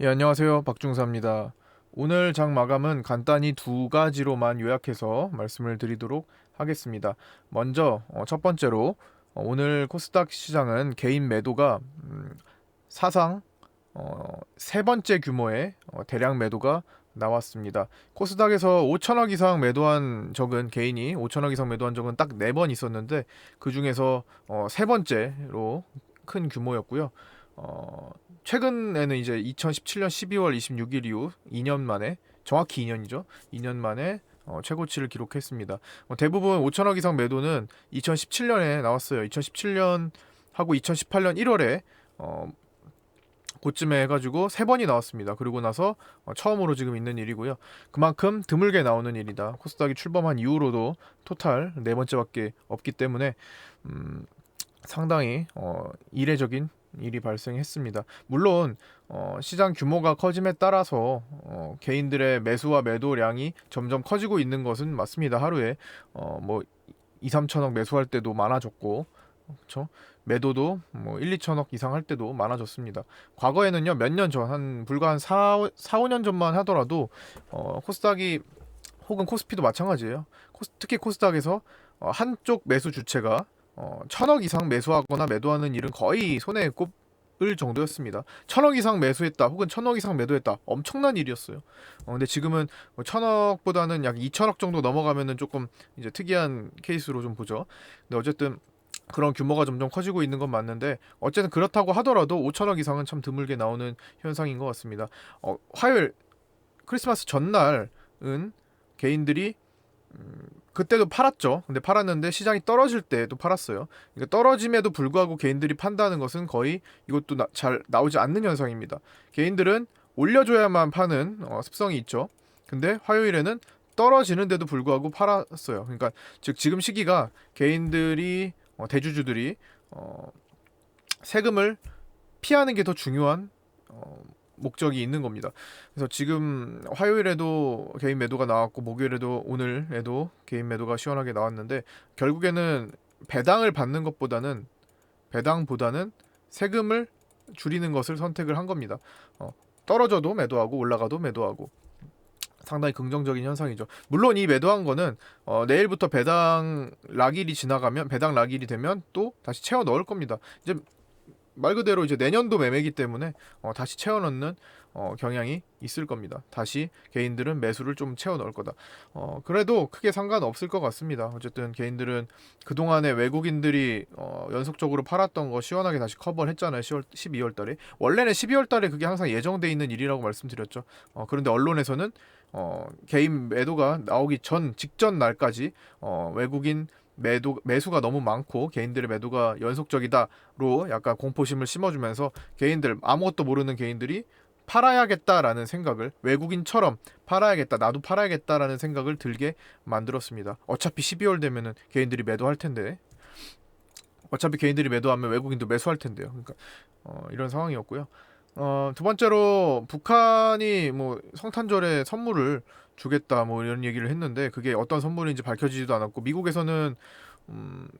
예, 안녕하세요. 박중사입니다. 오늘 장 마감은 간단히 두 가지로만 요약해서 말씀을 드리도록 하겠습니다. 먼저 첫 번째로 오늘 코스닥 시장은 개인 매도가 사상 세 번째 규모의 대량 매도가 나왔습니다. 코스닥에서 5천억 이상 매도한 적은 개인이 5천억 이상 매도한 적은 딱 4번 있었는데 그 중에서 세 번째로 큰 규모였고요. 최근에는 이제 2017년 12월 26일 이후 2년 만에 정확히 2년이죠. 2년 만에 최고치를 기록했습니다. 대부분 5천억 이상 매도는 2017년에 나왔어요. 2017년 하고 2018년 1월에 그쯤에 해가지고 세 번이 나왔습니다. 그리고 나서 처음으로 지금 있는 일이고요. 그만큼 드물게 나오는 일이다. 코스닥이 출범한 이후로도 토탈 네 번째밖에 없기 때문에 상당히 이례적인 일이 발생했습니다. 물론 시장 규모가 커짐에 따라서 개인들의 매수와 매도량이 점점 커지고 있는 것은 맞습니다. 하루에 뭐 2, 3천억 매수할 때도 많아졌고, 그렇죠? 매도도 뭐 1, 2천억 이상 할 때도 많아졌습니다. 과거에는요, 몇 년 전, 불과 한 4, 5년 전만 하더라도 코스닥이 혹은 코스피도 마찬가지예요. 특히 코스닥에서 한쪽 매수 주체가 천억 이상 매수하거나 매도하는 일은 거의 손에 꼽을 정도였습니다. 천억 이상 매수했다 혹은 천억 이상 매도했다 엄청난 일이었어요. 근데 지금은 뭐 천억보다는 약 2천억 정도 넘어가면은 조금 이제 특이한 케이스로 좀 보죠. 근데 어쨌든 그런 규모가 점점 커지고 있는 건 맞는데 어쨌든 그렇다고 하더라도 5천억 이상은 참 드물게 나오는 현상인 것 같습니다. 화요일 크리스마스 전날은 개인들이 그때도 팔았죠. 근데 팔았는데 시장이 떨어질 때도 팔았어요. 그러니까 떨어짐에도 불구하고 개인들이 판다는 것은 거의 이것도 잘 나오지 않는 현상입니다. 개인들은 올려줘야만 파는 습성이 있죠. 근데 화요일에는 떨어지는데도 불구하고 팔았어요. 그러니까 즉 지금 시기가 개인들이 대주주들이 세금을 피하는 게 더 중요한 목적이 있는 겁니다. 그래서 지금 화요일에도 개인 매도가 나왔고 목요일에도 오늘에도 개인 매도가 시원하게 나왔는데 결국에는 배당보다는 세금을 줄이는 것을 선택을 한 겁니다. 떨어져도 매도하고 올라가도 매도하고 상당히 긍정적인 현상이죠. 물론 이 매도한 거는 내일부터 배당 락일이 지나가면 배당 락일이 되면 또 다시 채워 넣을 겁니다. 이제 말 그대로 이제 내년도 매매기 때문에 다시 채워 넣는 경향이 있을 겁니다. 다시 개인들은 매수를 좀 채워 넣을 거다. 그래도 크게 상관없을 것 같습니다. 어쨌든 개인들은 그동안에 외국인들이 연속적으로 팔았던 거 시원하게 다시 커버를 했잖아요. 12월 달에. 원래는 12월 달에 그게 항상 예정돼 있는 일이라고 말씀드렸죠. 그런데 언론에서는 개인 매도가 나오기 직전 날까지 외국인 매수가 너무 많고 개인들의 매도가 연속적이다로 약간 공포심을 심어주면서 개인들 아무것도 모르는 개인들이 팔아야겠다라는 생각을 외국인처럼 팔아야겠다 나도 팔아야겠다라는 생각을 들게 만들었습니다. 어차피 12월 되면은 개인들이 매도할 텐데 어차피 개인들이 매도하면 외국인도 매수할 텐데요. 그러니까 이런 상황이었고요. 두 번째로 북한이 뭐 성탄절에 선물을 주겠다 뭐 이런 얘기를 했는데 그게 어떤 선물인지 밝혀지지도 않았고 미국에서는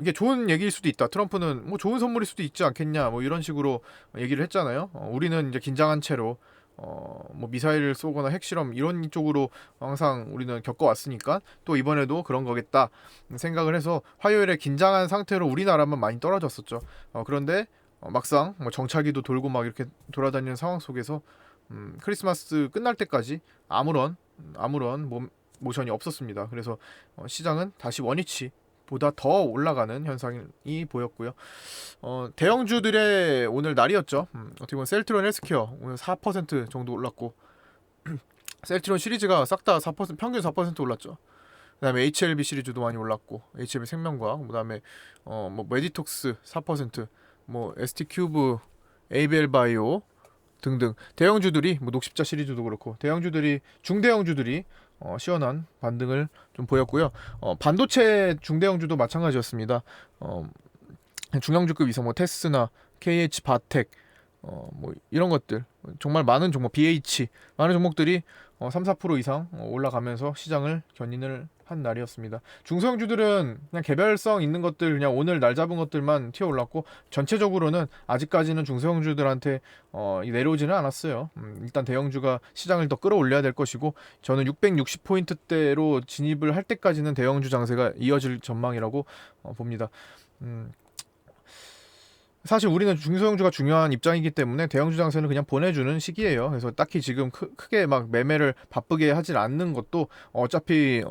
이게 좋은 얘기일 수도 있다. 트럼프는 뭐 좋은 선물일 수도 있지 않겠냐 뭐 이런 식으로 얘기를 했잖아요. 우리는 이제 긴장한 채로 뭐 미사일을 쏘거나 핵실험 이런 쪽으로 항상 우리는 겪어왔으니까 또 이번에도 그런 거겠다 생각을 해서 화요일에 긴장한 상태로 우리나라만 많이 떨어졌었죠. 그런데 막상 뭐 정찰기도 돌고 막 이렇게 돌아다니는 상황 속에서 크리스마스 끝날 때까지 아무런 모션이 없었습니다. 그래서 시장은 다시 원위치 보다 더 올라가는 현상이 보였고요. 대형주들의 오늘 날이었죠. 어떻게 보면 셀트론 헬스케어 오늘 4% 정도 올랐고 셀트론 시리즈가 싹 다 4% 평균 4% 올랐죠. 그다음에 HLB 시리즈도 많이 올랐고 HLB 생명과학 그다음에 뭐 메디톡스 4%, 뭐 ST큐브, ABL 바이오 등등 대형주들이 뭐 녹십자 시리즈도 그렇고 대형주들이 중대형주들이 시원한 반등을 좀 보였고요. 반도체 중대형주도 마찬가지였습니다. 중형주급 이상 뭐 테스나, KH 바텍 뭐 이런 것들 정말 많은 종목 BH 많은 종목들이 3-4% 이상 올라가면서 시장을 견인을 한 날이었습니다. 중소형주들은 그냥 개별성 있는 것들 그냥 오늘 날 잡은 것들만 튀어 올랐고 전체적으로는 아직까지는 중소형주들한테 내려오지는 않았어요. 일단 대형주가 시장을 더 끌어올려야 될 것이고 저는 660포인트대로 진입을 할 때까지는 대형주 장세가 이어질 전망이라고 봅니다. 사실 우리는 중소형주가 중요한 입장이기 때문에 대형주 장세는 그냥 보내주는 시기예요. 그래서 딱히 지금 크게 막 매매를 바쁘게 하질 않는 것도 어차피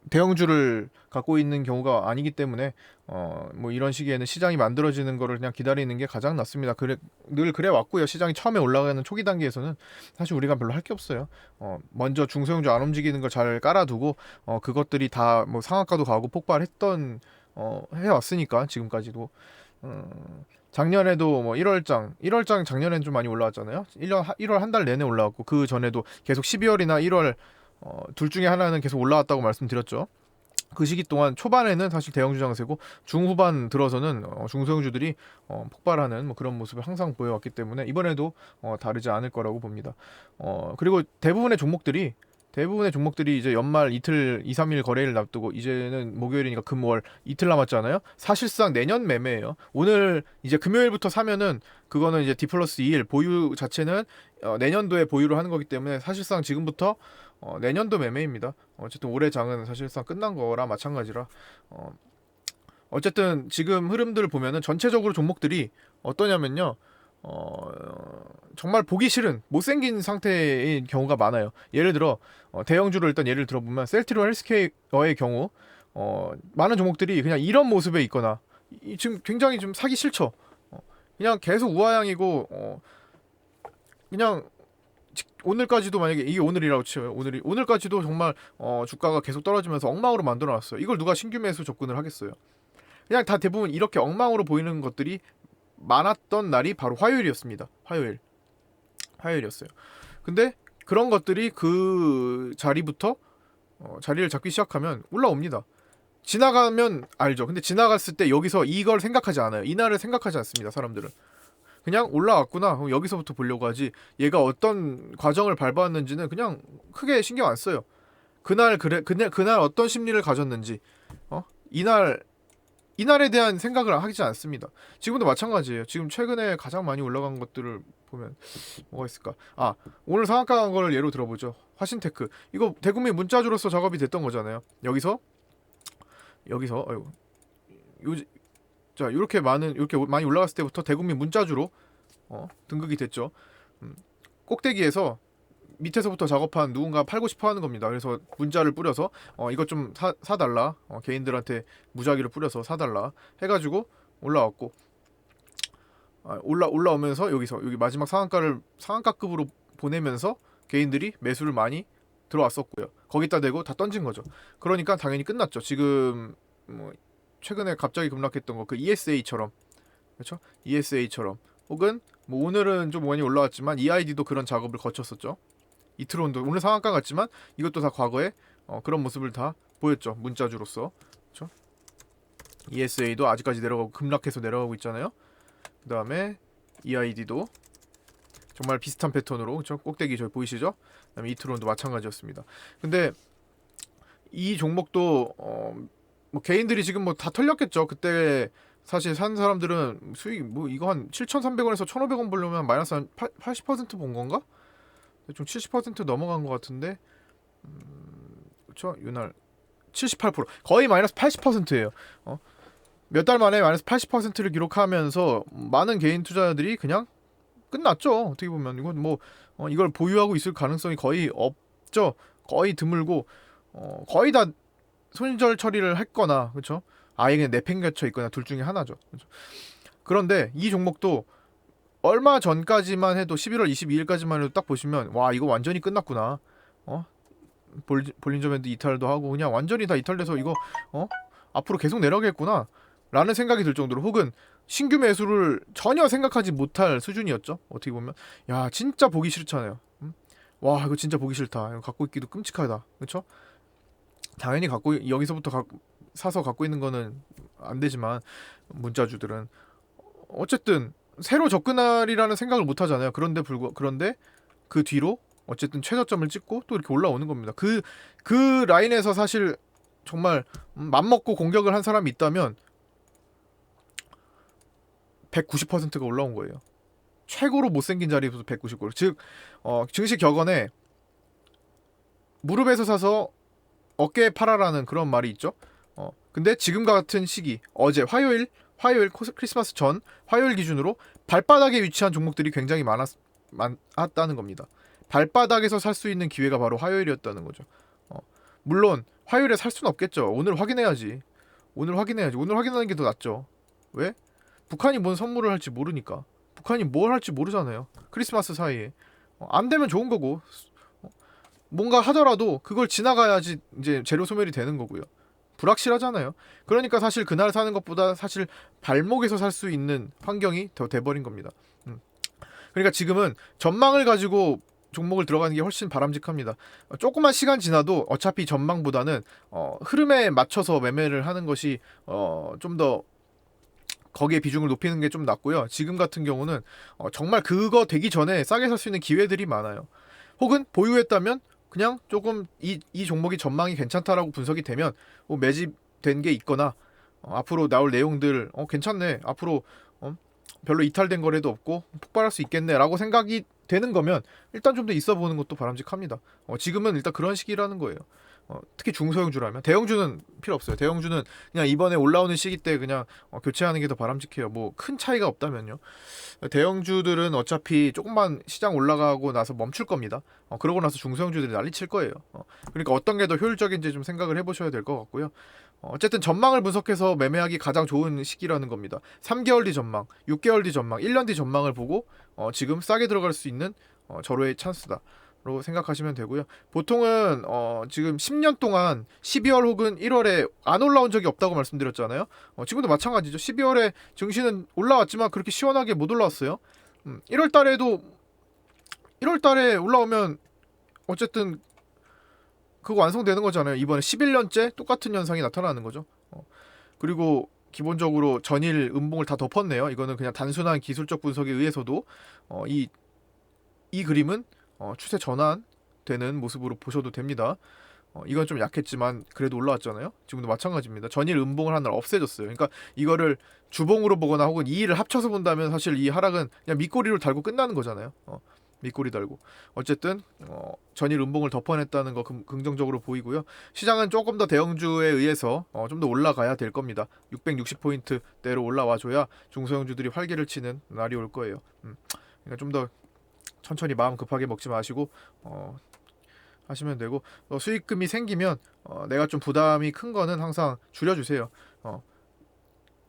대형주를 갖고 있는 경우가 아니기 때문에 뭐 이런 시기에는 시장이 만들어지는 거를 그냥 기다리는 게 가장 낫습니다. 늘 그래 왔고요. 시장이 처음에 올라가는 초기 단계에서는 사실 우리가 별로 할 게 없어요. 먼저 중소형주 안 움직이는 걸 잘 깔아두고 그것들이 다 뭐 상한가도 가고 폭발했던 해왔으니까 지금까지도 작년에도 뭐 1월장 작년엔 좀 많이 올라왔잖아요. 1월 한 달 내내 올라왔고 그 전에도 계속 12월이나 1월 둘 중에 하나는 계속 올라왔다고 말씀드렸죠. 그 시기 동안 초반에는 사실 대형주 장세고 중후반 들어서는 중소형주들이 폭발하는 뭐 그런 모습을 항상 보여왔기 때문에 이번에도 다르지 않을 거라고 봅니다. 그리고 대부분의 종목들이 이제 연말 이틀 2, 3일 거래일 앞두고 이제는 목요일이니까 금월 이틀 남았잖아요. 사실상 내년 매매예요. 오늘 이제 금요일부터 사면은 그거는 이제 D+2일 보유 자체는 내년도에 보유를 하는 거기 때문에 사실상 지금부터 내년도 매매입니다. 어쨌든 올해 장은 사실상 끝난 거라 마찬가지라 어쨌든 지금 흐름들을 보면은 전체적으로 종목들이 어떠냐면요. 정말 보기 싫은 못생긴 상태인 경우가 많아요. 예를 들어 대형주를 일단 예를 들어보면 셀트리온 헬스케어의 경우 많은 종목들이 그냥 이런 모습에 있거나 지금 굉장히 좀 사기 싫죠. 그냥 계속 우하향이고 그냥 오늘까지도 만약에 이게 오늘이라고 치요. 오늘까지도 정말 주가가 계속 떨어지면서 엉망으로 만들어놨어요. 이걸 누가 신규 매수 접근을 하겠어요. 그냥 다 대부분 이렇게 엉망으로 보이는 것들이 많았던 날이 바로 화요일이었어요. 근데 그런 것들이 그 자리부터 자리를 잡기 시작하면 올라옵니다. 지나가면 알죠. 근데 지나갔을 때 여기서 이걸 생각하지 않아요. 이날을 생각하지 않습니다. 사람들은 그냥 올라왔구나. 그럼 여기서부터 보려고 하지. 얘가 어떤 과정을 밟아왔는지는 그냥 크게 신경 안 써요. 그날 어떤 심리를 가졌는지 이날에 대한 생각을 하지 않습니다. 지금도 마찬가지예요. 지금 최근에 가장 많이 올라간 것들을 보면 뭐가 있을까? 오늘 상한가 간 거를 예로 들어보죠. 화신테크. 이거 대국민 문자주로서 작업이 됐던 거잖아요. 여기서 아이고. 자, 이렇게 많이 올라갔을 때부터 대국민 문자주로 등극이 됐죠. 꼭대기에서 밑에서부터 작업한 누군가 팔고 싶어 하는 겁니다. 그래서 문자를 뿌려서 이것 좀 사달라. 개인들한테 무작위로 뿌려서 사달라 해가지고 올라왔고 올라오면서 여기 마지막 상한가급으로 보내면서 개인들이 매수를 많이 들어왔었고요. 거기다 대고 다 던진 거죠. 그러니까 당연히 끝났죠. 지금 뭐 최근에 갑자기 급락했던 거 그 ESA처럼 그렇죠? ESA처럼 혹은 뭐 오늘은 좀 많이 올라왔지만 EID도 그런 작업을 거쳤었죠. 이트론도 오늘 상한가 같지만 이것도 다 과거에 그런 모습을 다 보였죠. 문자주로서. 그렇죠? ESA도 아직까지 내려가고 급락해서 내려가고 있잖아요. 그 다음에 EID도 정말 비슷한 패턴으로 그렇죠? 꼭대기 저기 보이시죠? 그 다음에 이트론도 마찬가지였습니다. 근데 이 종목도 뭐 개인들이 지금 뭐 다 털렸겠죠. 그때 사실 산 사람들은 수익 뭐 이거 한 7,300원에서 1,500원 보려면 마이너스 한 80%본 건가? 좀 70% 넘어간 것 같은데 그쵸? 이날 78% 거의 마이너스 80%예요. 몇 달 만에 마이너스 80%를 기록하면서 많은 개인 투자자들이 그냥 끝났죠. 어떻게 보면 이건 뭐 이걸 보유하고 있을 가능성이 거의 없죠. 거의 드물고 거의 다 손절 처리를 했거나 그렇죠. 아예 그냥 내팽겨쳐 있거나 둘 중에 하나죠. 그렇죠? 그런데 이 종목도 얼마 전까지만 해도 11월 22일까지만 해도 딱 보시면 와 이거 완전히 끝났구나. 볼린저 밴드 이탈도 하고 그냥 완전히 다 이탈돼서 이거 앞으로 계속 내려가겠구나 라는 생각이 들 정도로 혹은 신규 매수를 전혀 생각하지 못할 수준이었죠. 어떻게 보면 야 진짜 보기 싫잖아요. 와 이거 진짜 보기 싫다. 이거 갖고 있기도 끔찍하다. 그렇죠? 당연히 여기서부터 사서 갖고 있는 거는 안 되지만 문자주들은 어쨌든 새로 접근하리라는 생각을 못 하잖아요. 그런데 그 뒤로 어쨌든 최저점을 찍고 또 이렇게 올라오는 겁니다. 그 라인에서 사실 정말 맘먹고 공격을 한 사람이 있다면 190%가 올라온 거예요. 최고로 못생긴 자리에서 199. 즉 증시 격언에 무릎에서 사서 어깨에 팔아라는 그런 말이 있죠. 근데 지금과 같은 시기, 어제 화요일 크리스마스 전 화요일 기준으로 발바닥에 위치한 종목들이 굉장히 많았다는 겁니다. 발바닥에서 살 수 있는 기회가 바로 화요일이었다는 거죠. 물론 화요일에 살 수는 없겠죠. 오늘 확인해야지. 오늘 확인하는 게 더 낫죠. 왜? 북한이 뭔 선물을 할지 모르니까. 북한이 뭘 할지 모르잖아요. 크리스마스 사이에. 안 되면 좋은 거고. 뭔가 하더라도 그걸 지나가야지 이제 재료 소멸이 되는 거고요. 불확실하잖아요. 그러니까 사실 그날 사는 것보다 사실 발목에서 살 수 있는 환경이 더 돼버린 겁니다. 그러니까 지금은 전망을 가지고 종목을 들어가는 게 훨씬 바람직합니다. 조금만 시간 지나도 어차피 전망보다는 흐름에 맞춰서 매매를 하는 것이 좀 더 거기에 비중을 높이는 게 좀 낫고요. 지금 같은 경우는 정말 그거 되기 전에 싸게 살 수 있는 기회들이 많아요. 혹은 보유했다면 그냥 조금 이 종목이 전망이 괜찮다라고 분석이 되면 매집된 게 있거나 앞으로 나올 내용들 괜찮네. 앞으로 별로 이탈된 거래도 없고 폭발할 수 있겠네라고 생각이 되는 거면 일단 좀 더 있어 보는 것도 바람직합니다. 지금은 일단 그런 시기라는 거예요. 특히 중소형주라면 대형주는 필요 없어요. 대형주는 그냥 이번에 올라오는 시기 때 그냥 교체하는 게 더 바람직해요. 뭐 큰 차이가 없다면요. 대형주들은 어차피 조금만 시장 올라가고 나서 멈출 겁니다. 그러고 나서 중소형주들이 난리칠 거예요. 그러니까 어떤 게 더 효율적인지 좀 생각을 해보셔야 될 것 같고요. 어쨌든 전망을 분석해서 매매하기 가장 좋은 시기라는 겁니다. 3개월 뒤 전망, 6개월 뒤 전망, 1년 뒤 전망을 보고 지금 싸게 들어갈 수 있는 절호의 찬스다. 로 생각하시면 되고요. 보통은 지금 10년 동안 12월 혹은 1월에 안 올라온 적이 없다고 말씀드렸잖아요. 지금도 마찬가지죠. 12월에 증시는 올라왔지만 그렇게 시원하게 못 올라왔어요. 1월 달에 올라오면 어쨌든 그거 완성되는 거잖아요. 이번에 11년째 똑같은 현상이 나타나는 거죠. 그리고 기본적으로 전일 음봉을 다 덮었네요. 이거는 그냥 단순한 기술적 분석에 의해서도 이 그림은 추세 전환되는 모습으로 보셔도 됩니다. 이건 좀 약했지만 그래도 올라왔잖아요. 지금도 마찬가지입니다. 전일 음봉을 하나 없애졌어요. 그러니까 이거를 주봉으로 보거나 혹은 이일을 합쳐서 본다면 사실 이 하락은 그냥 밑꼬리로 달고 끝나는 거잖아요. 밑꼬리 달고 어쨌든 전일 음봉을 덮어냈다는 거 긍정적으로 보이고요. 시장은 조금 더 대형주에 의해서 좀 더 올라가야 될 겁니다. 660포인트대로 올라와줘야 중소형주들이 활기를 치는 날이 올 거예요. 그러니까 좀 더 천천히 마음 급하게 먹지 마시고 하시면 되고 수익금이 생기면 내가 좀 부담이 큰 거는 항상 줄여주세요.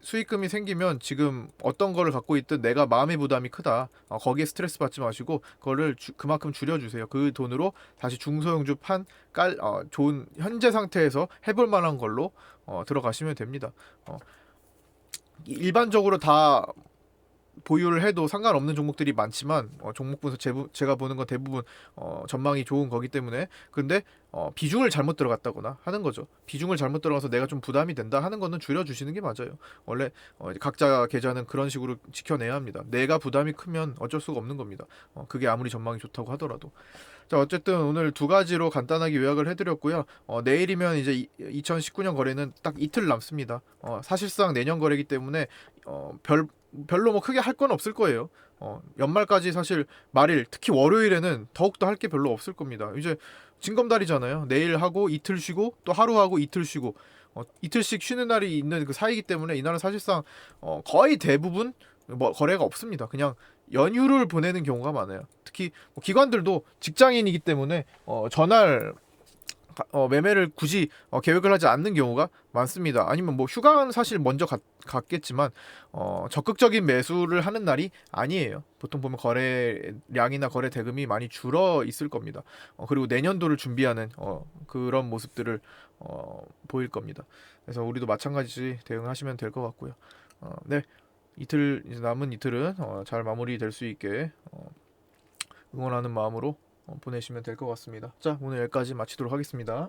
수익금이 생기면 지금 어떤 거를 갖고 있든 내가 마음의 부담이 크다. 거기에 스트레스 받지 마시고 그거를 그만큼 줄여주세요. 그 돈으로 다시 중소형주 좋은 현재 상태에서 해볼 만한 걸로 들어가시면 됩니다. 일반적으로 다 보유를 해도 상관없는 종목들이 많지만 종목 분석 제가 보는 건 대부분 전망이 좋은 거기 때문에 근데 비중을 잘못 들어갔다거나 하는 거죠. 비중을 잘못 들어가서 내가 좀 부담이 된다 하는 거는 줄여주시는 게 맞아요. 원래 각자 계좌는 그런 식으로 지켜내야 합니다. 내가 부담이 크면 어쩔 수가 없는 겁니다. 그게 아무리 전망이 좋다고 하더라도. 자, 어쨌든 오늘 두 가지로 간단하게 요약을 해드렸고요. 내일이면 이제 2019년 거래는 딱 이틀 남습니다. 사실상 내년 거래이기 때문에 별로 뭐 크게 할 건 없을 거예요. 연말까지 사실 말일 특히 월요일에는 더욱더 할 게 별로 없을 겁니다. 이제 징검다리잖아요. 내일 하고 이틀 쉬고 또 하루 하고 이틀 쉬고 이틀씩 쉬는 날이 있는 그 사이기 때문에 이날은 사실상 거의 대부분 뭐 거래가 없습니다. 그냥 연휴를 보내는 경우가 많아요. 특히 뭐 기관들도 직장인이기 때문에 전날 매매를 굳이 계획을 하지 않는 경우가 많습니다. 아니면 뭐 휴가는 사실 먼저 갔겠지만 적극적인 매수를 하는 날이 아니에요. 보통 보면 거래량이나 거래 대금이 많이 줄어 있을 겁니다. 그리고 내년도를 준비하는 그런 모습들을 보일 겁니다. 그래서 우리도 마찬가지 대응하시면 될 것 같고요. 네, 이제 남은 이틀은 잘 마무리될 수 있게 응원하는 마음으로 보내시면 될 것 같습니다. 자, 오늘 여기까지 마치도록 하겠습니다.